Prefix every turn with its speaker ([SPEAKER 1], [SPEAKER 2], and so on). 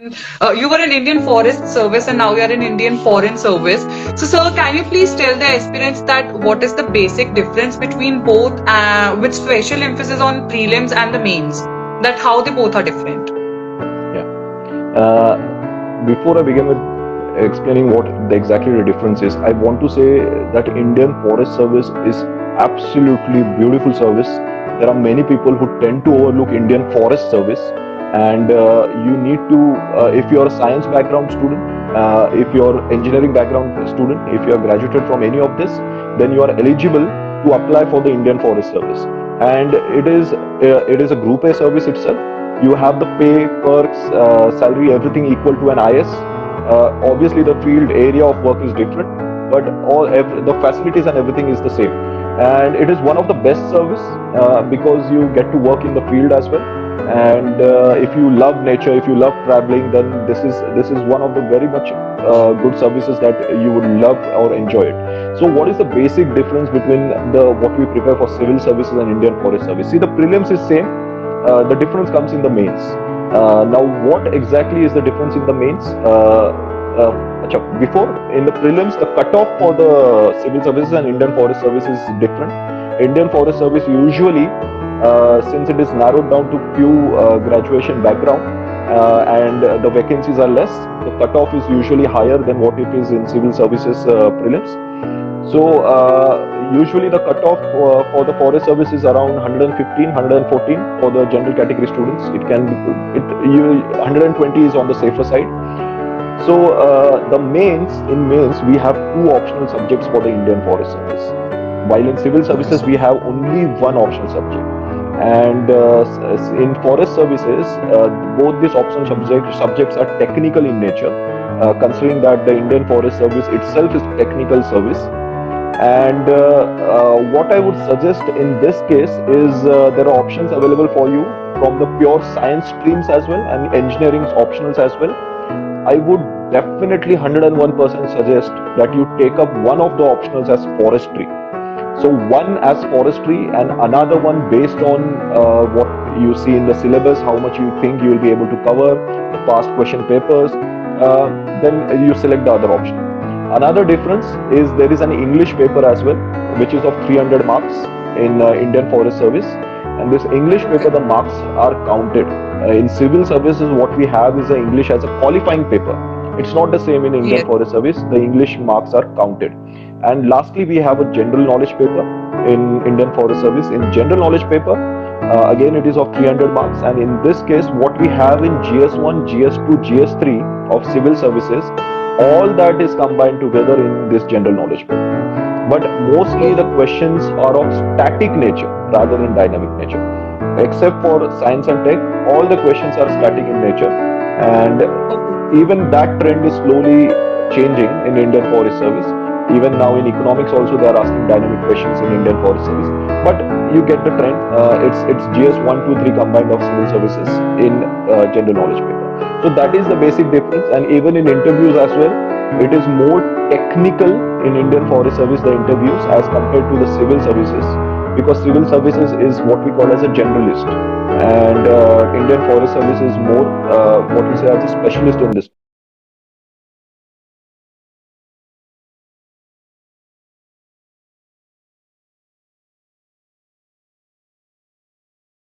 [SPEAKER 1] You were in Indian Forest Service and now you are in Indian Foreign Service. So, sir, can you please tell the aspirants that what is the basic difference between both, with special emphasis on prelims and the mains, that how they both are different?
[SPEAKER 2] Yeah. Before I begin with explaining what exactly the difference is, I want to say that Indian Forest Service is absolutely beautiful service. There are many people who tend to overlook Indian Forest Service, and you need to, if you are a science background student, if you are engineering background student, if you have graduated from any of this, then you are eligible to apply for the Indian Forest Service. And it is a Group A service itself. You have the pay, perks, salary, everything equal to an IAS. Obviously, the field area of work is different, but the facilities and everything is the same. And it is one of the best service because you get to work in the field as well. And if you love nature, if you love traveling, then this is one of the very much good services that you would love or enjoy it. So, what is the basic difference between what we prepare for civil services and Indian Forest Service? See, the prelims is same. The difference comes in the mains. Now, what exactly is the difference in the mains? Before, in the prelims, the cutoff for the civil services and Indian Forest Service is different. Indian Forest Service usually, since it is narrowed down to few graduation background and the vacancies are less, the cutoff is usually higher than what it is in civil services prelims. So usually the cutoff for the forest service is around 115, 114 for the general category students. 120 is on the safer side. So in mains we have two optional subjects for the Indian Forest Service. While in civil services we have only one optional subject. And in forest services, both these optional subjects are technical in nature, considering that the Indian Forest Service itself is technical service. And what I would suggest in this case is there are options available for you from the pure science streams as well and engineering optionals as well. I would definitely 101% suggest that you take up one of the optionals as forestry. So one as forestry and another one based on what you see in the syllabus, how much you think you will be able to cover, the past question papers, then you select the other option. Another difference is there is an English paper as well, which is of 300 marks in Indian Forest Service. And this English paper, the marks are counted. In civil services, what we have is English as a qualifying paper. It's not the same in Indian Forest Service. The English marks are counted. And lastly, we have a general knowledge paper in Indian Forest Service. In general knowledge paper, again it is of 300 marks. And in this case, what we have in GS1, GS2, GS3 of civil services, all that is combined together in this general knowledge paper. But mostly the questions are of static nature rather than dynamic nature. Except for science and tech, all the questions are static in nature. And even that trend is slowly changing in Indian Forest Service. Even now in economics also they are asking dynamic questions in Indian Forest Service. But you get the trend. It's GS 1, 2, 3 combined of civil services in general knowledge paper. So that is the basic difference. And even in interviews as well, it is more technical in Indian Forest Service, the interviews, as compared to the civil services, because civil services is what we call as a generalist, and Indian Forest Service is more what we say as a specialist in this.